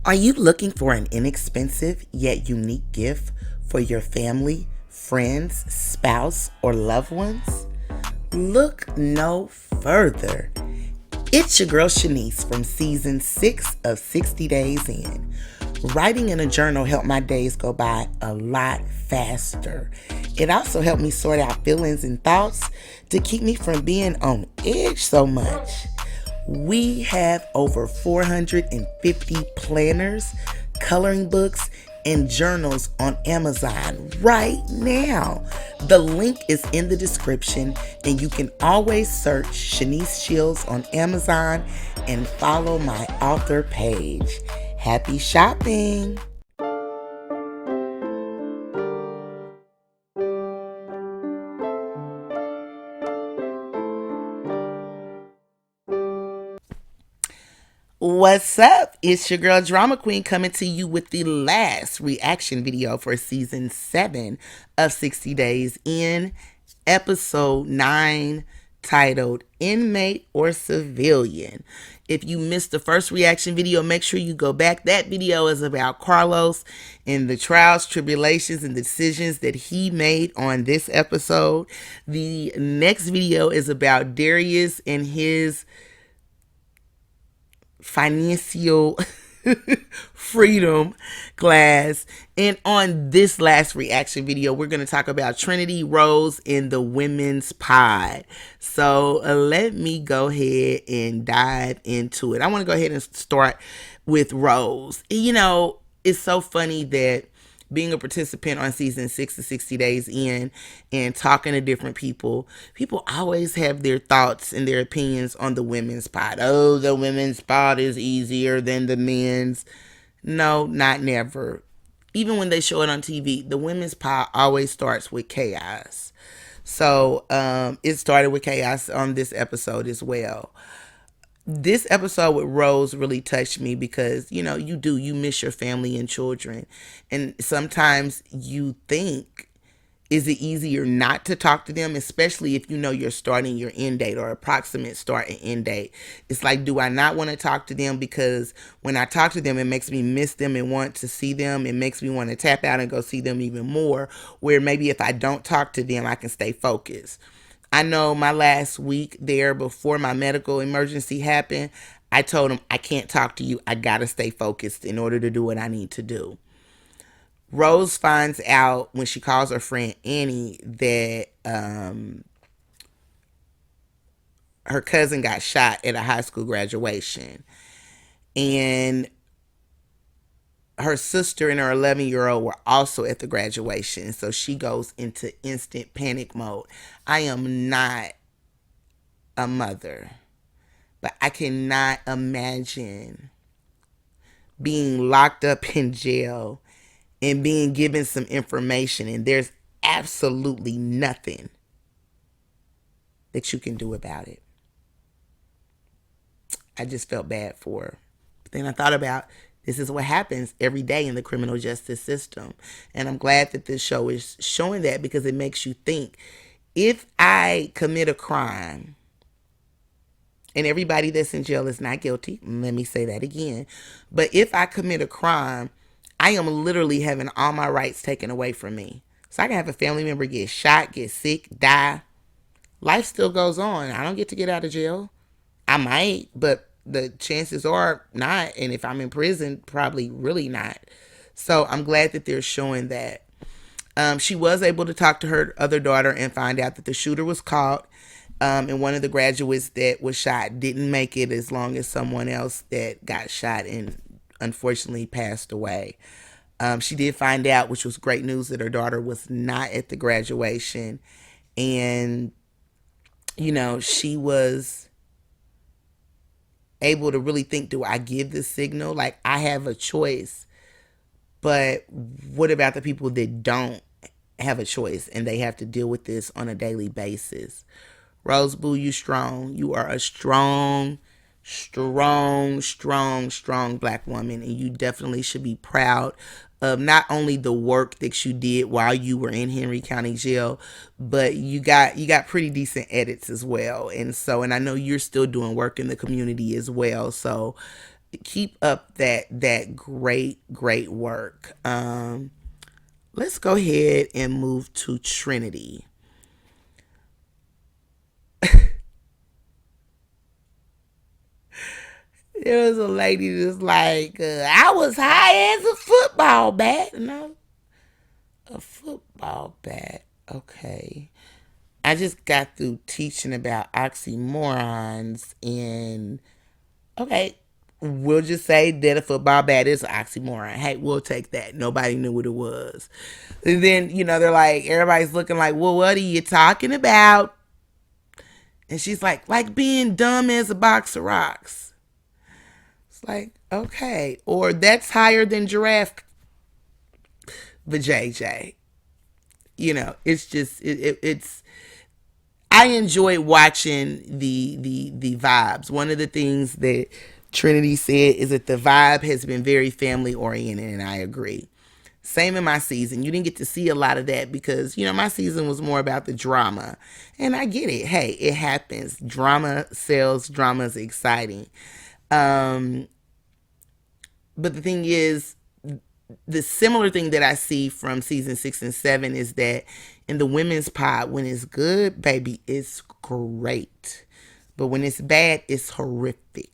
Are you looking for an inexpensive yet unique gift for your family, friends, spouse, or loved ones? Look no further. It's your girl Shanese from season 6 of 60 Days In. Writing in a journal helped my days go by a lot faster. It also helped me sort out feelings and thoughts to keep me from being on edge so much. We have over 450 planners, coloring books, and journals on Amazon right now. The link is in the description, and you can always search Shanese Shields on Amazon and follow my author page. Happy shopping! What's up? It's your girl Drama Queen coming to you with the last reaction video for season 7 of 60 Days In, episode 9, titled Inmate or Civilian. If you missed the first reaction video, make sure you go back. That video is about Carlos and the trials, tribulations, and decisions that he made on this episode. The next video is about Darius and his financial freedom class. And on this last reaction video, we're going to talk about Trinity, Rose, and the women's pod. So let me go ahead and dive into it. I want to go ahead and start with Rose. You know, it's so funny that being a participant on season 6 of 60 Days In and talking to different people always have their thoughts and their opinions on the women's pod. Oh, the women's pod is easier than the men's. No, not never. Even when they show it on TV, the women's pod always starts with chaos. So it started with chaos on this episode as well. This episode with Rose really touched me because, you know, you miss your family and children. And sometimes you think, is it easier not to talk to them, especially if you know you're starting your end date or approximate start and end date? It's like, do I not want to talk to them because when I talk to them, it makes me miss them and want to see them. It makes me want to tap out and go see them even more, where maybe if I don't talk to them, I can stay focused. I know my last week there before my medical emergency happened, I told him, I can't talk to you. I got to stay focused in order to do what I need to do. Rose finds out when she calls her friend Annie that her cousin got shot at a high school graduation. And her sister and her 11-year-old were also at the graduation. So she goes into instant panic mode. I am not a mother, but I cannot imagine being locked up in jail and being given some information and there's absolutely nothing that you can do about it. I just felt bad for her. But then I thought about, this is what happens every day in the criminal justice system. And I'm glad that this show is showing that, because it makes you think, if I commit a crime, and everybody that's in jail is not guilty, let me say that again, but if I commit a crime, I am literally having all my rights taken away from me. So I can have a family member get shot, get sick, die. Life still goes on. I don't get to get out of jail. I might, but the chances are not. And if I'm in prison, probably really not. So I'm glad that they're showing that. She was able to talk to her other daughter and find out that the shooter was caught. And one of the graduates that was shot didn't make it, as long as someone else that got shot and unfortunately passed away. She did find out, which was great news, that her daughter was not at the graduation. And, you know, she was able to really think, do I give this signal? Like, I have a choice, but what about the people that don't have a choice and they have to deal with this on a daily basis? Rose Boo, you strong. You are a strong black woman, and you definitely should be proud of not only the work that you did while you were in Henry County Jail, but you got pretty decent edits as well. And I know you're still doing work in the community as well. So Keep up that great work. Let's go ahead and move to Trinity. There was a lady that's like, I was high as a football bat. No, a football bat. Okay. I just got through teaching about oxymorons, and okay, we'll just say that a football bat is an oxymoron. Hey, we'll take that. Nobody knew what it was. And then, they're like, everybody's looking like, well, what are you talking about? And she's like being dumb as a box of rocks. It's like, okay. Or that's higher than giraffe vajayjay. It's just, it's, I enjoy watching the vibes. One of the things that Trinity said is that the vibe has been very family oriented, and I agree. Same in my season. You didn't get to see a lot of that because, my season was more about the drama. And I get it. Hey, it happens. Drama sells, drama is exciting. But the thing is, the similar thing that I see from season 6 and 7 is that in the women's pod, when it's good, baby, it's great. But when it's bad, it's horrific.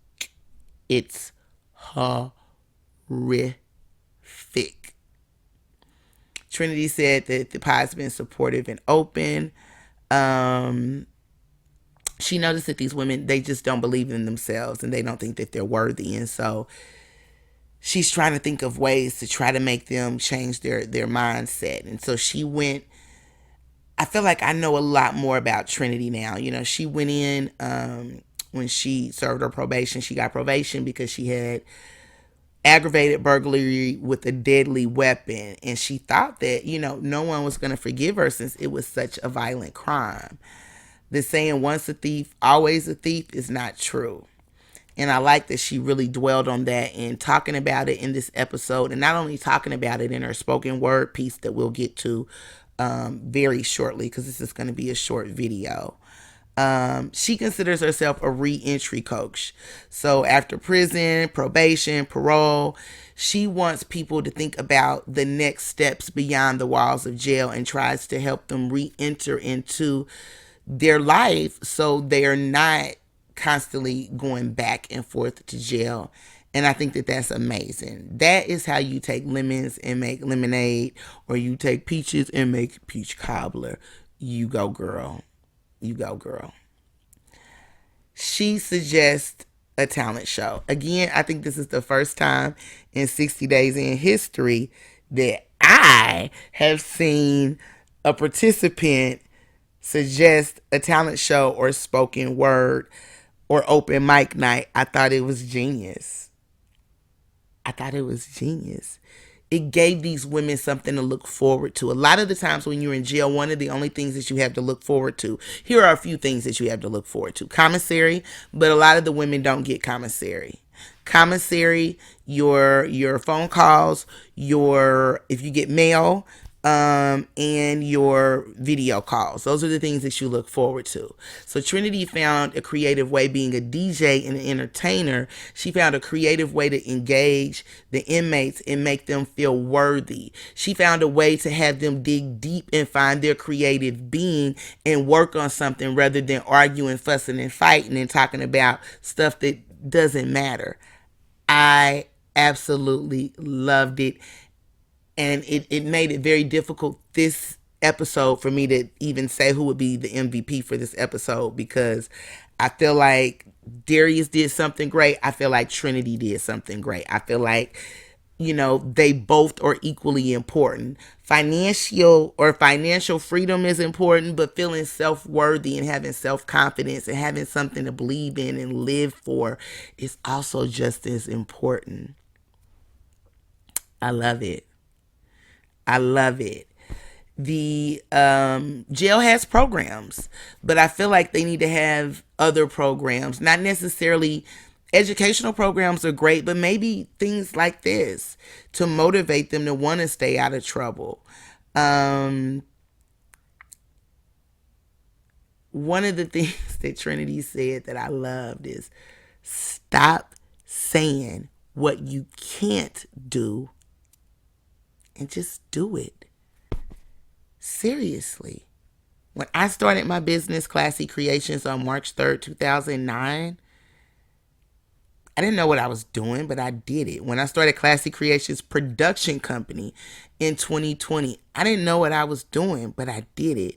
It's horrific. Trinity said that the pod's been supportive and open. She noticed that these women, they just don't believe in themselves and they don't think that they're worthy. And so she's trying to think of ways to try to make them change their mindset. And so she went, I feel like I know a lot more about Trinity now. She went in when she served her probation. She got probation because she had aggravated burglary with a deadly weapon. And she thought that, no one was going to forgive her since it was such a violent crime. The saying, once a thief, always a thief, is not true. And I like that she really dwelled on that and talking about it in this episode. And not only talking about it in her spoken word piece that we'll get to very shortly, because this is going to be a short video. She considers herself a re-entry coach. So after prison, probation, parole, she wants people to think about the next steps beyond the walls of jail and tries to help them re-enter into their life so they're not constantly going back and forth to jail. And I think that that's amazing. That is how you take lemons and make lemonade, or you take peaches and make peach cobbler. You go, girl. You go, girl. She suggests a talent show. Again, I think this is the first time in 60 Days in history that I have seen a participant suggest a talent show or spoken word or open mic night. I thought it was genius. It gave these women something to look forward to. A lot of the times when you're in jail, one of the only things that you have to look forward to, here are a few things that you have to look forward to. Commissary, but a lot of the women don't get commissary. Commissary, your phone calls, if you get mail, and your video calls. Those are the things that you look forward to. So Trinity found a creative way, being a DJ and an entertainer. She found a creative way to engage the inmates and make them feel worthy. She found a way to have them dig deep and find their creative being and work on something rather than arguing, fussing, and fighting and talking about stuff that doesn't matter. I absolutely loved it. And it made it very difficult this episode for me to even say who would be the MVP for this episode, because I feel like Darius did something great. I feel like Trinity did something great. I feel like, they both are equally important. Financial freedom is important, but feeling self-worthy and having self-confidence and having something to believe in and live for is also just as important. I love it. The jail has programs, but I feel like they need to have other programs. Not necessarily educational programs are great, but maybe things like this to motivate them to want to stay out of trouble. One of the things that Trinity said that I loved is stop saying what you can't do and just do it. Seriously. When I started my business, Classy Creations, on March 3rd, 2009, I didn't know what I was doing, but I did it. When I started Classy Creations production company in 2020, I didn't know what I was doing, but I did it.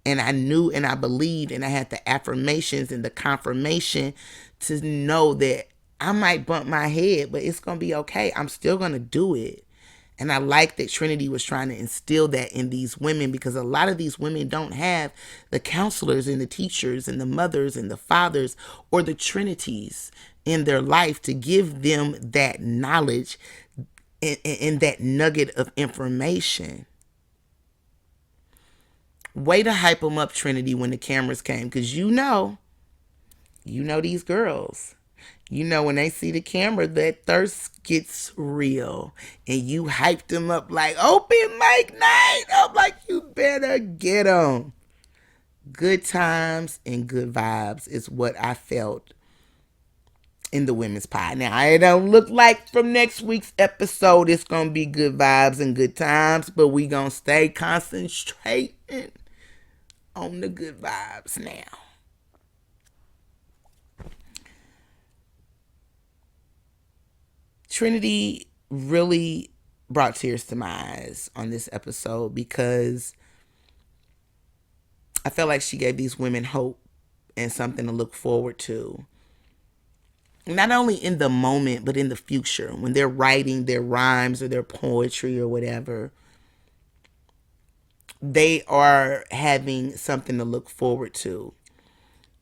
And I knew and I believed, and I had the affirmations and the confirmation to know that I might bump my head, but it's going to be okay. I'm still going to do it. And I like that Trinity was trying to instill that in these women, because a lot of these women don't have the counselors and the teachers and the mothers and the fathers or the Trinities in their life to give them that knowledge and that nugget of information. Way to hype them up, Trinity, when the cameras came, because you know these girls. You know, when they see the camera, that thirst gets real. And you hyped them up like, open mic night. I'm like, you better get them. Good times and good vibes is what I felt in the women's pie. Now, it don't look like from next week's episode it's going to be good vibes and good times, but we going to stay concentrating on the good vibes now. Trinity really brought tears to my eyes on this episode, because I felt like she gave these women hope and something to look forward to. Not only in the moment, but in the future, when they're writing their rhymes or their poetry or whatever. They are having something to look forward to.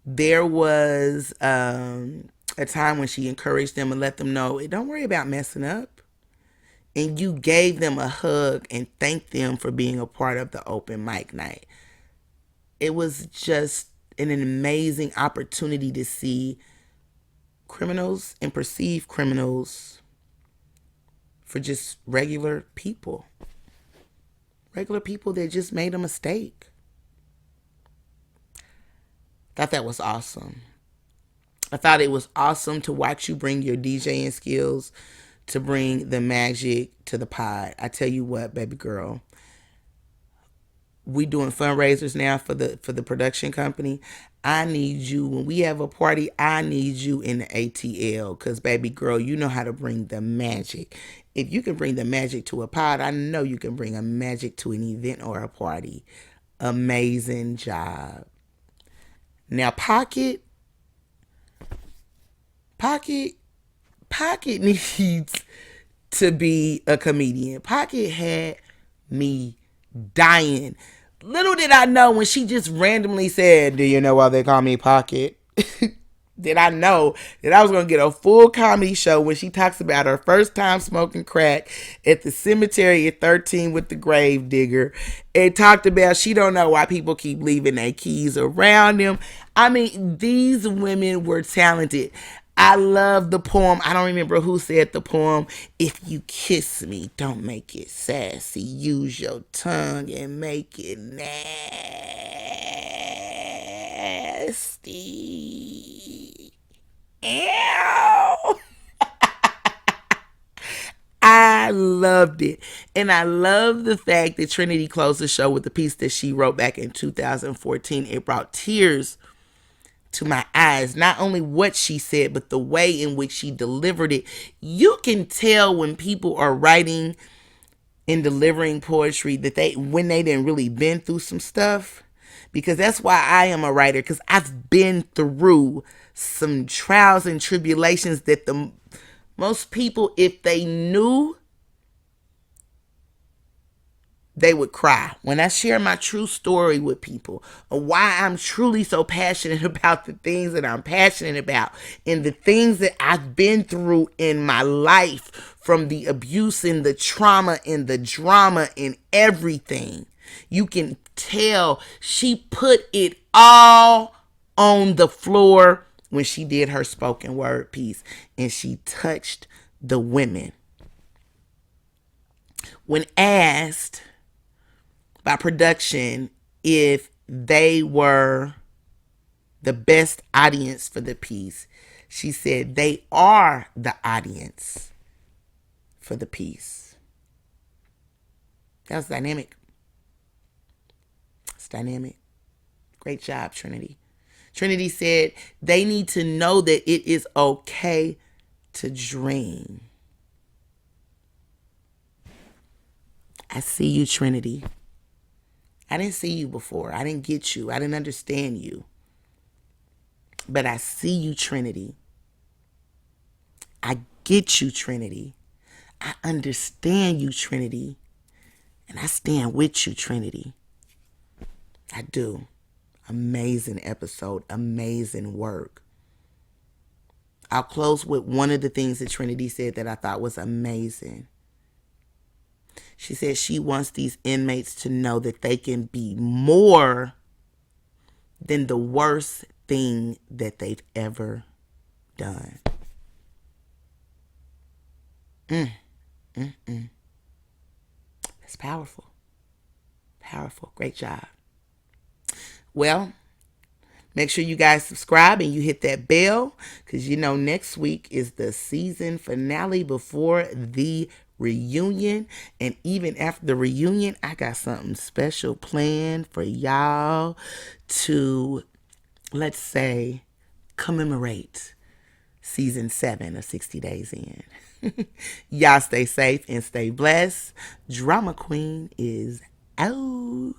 There was a time when she encouraged them and let them know, don't worry about messing up. And you gave them a hug and thanked them for being a part of the open mic night. It was just an amazing opportunity to see criminals and perceived criminals for just regular people. Regular people that just made a mistake. Thought that was awesome. I thought it was awesome to watch you bring your DJing skills, to bring the magic to the pod. I tell you what, baby girl, we doing fundraisers now for the production company. I need you, when we have a party, I need you in the ATL, because baby girl, you know how to bring the magic. If you can bring the magic to a pod, I know you can bring a magic to an event or a party. Amazing job. Now, Pocket needs to be a comedian. Pocket had me dying. Little did I know when she just randomly said, do you know why they call me Pocket? Did I know that I was going to get a full comedy show when she talks about her first time smoking crack at the cemetery at 13 with the grave digger, and talked about she don't know why people keep leaving their keys around them. I mean, these women were talented. I love the poem. I don't remember who said the poem. If you kiss me, don't make it sassy. Use your tongue and make it nasty. Ew. I loved it. And I love the fact that Trinity closed the show with the piece that she wrote back in 2014. It brought tears to my eyes. Not only what she said, but the way in which she delivered it. You can tell when people are writing and delivering poetry that when they didn't really been through some stuff. Because that's why I am a writer, because I've been through some trials and tribulations that most people, if they knew, they would cry. When I share my true story with people, or why I'm truly so passionate about the things that I'm passionate about, and the things that I've been through in my life, from the abuse and the trauma and the drama and everything, you can tell she put it all on the floor when she did her spoken word piece, and she touched the women. When asked by production if they were the best audience for the piece, She said they are the audience for the piece. That was dynamic. It's dynamic. Great job, Trinity. Trinity said they need to know that it is okay to dream. I see you, Trinity. I didn't see you before. I didn't get you. I didn't understand you. But I see you, Trinity. I get you, Trinity. I understand you, Trinity. And I stand with you, Trinity. I do. Amazing episode. Amazing work. I'll close with one of the things that Trinity said that I thought was amazing. She said she wants these inmates to know that they can be more than the worst thing that they've ever done. That's powerful. Powerful. Great job. Well, make sure you guys subscribe and you hit that bell, because you know next week is the season finale before the reunion. And even after the reunion, I got something special planned for y'all to, let's say, commemorate season 7 of 60 Days In. Y'all stay safe and stay blessed. Drama Queen is out.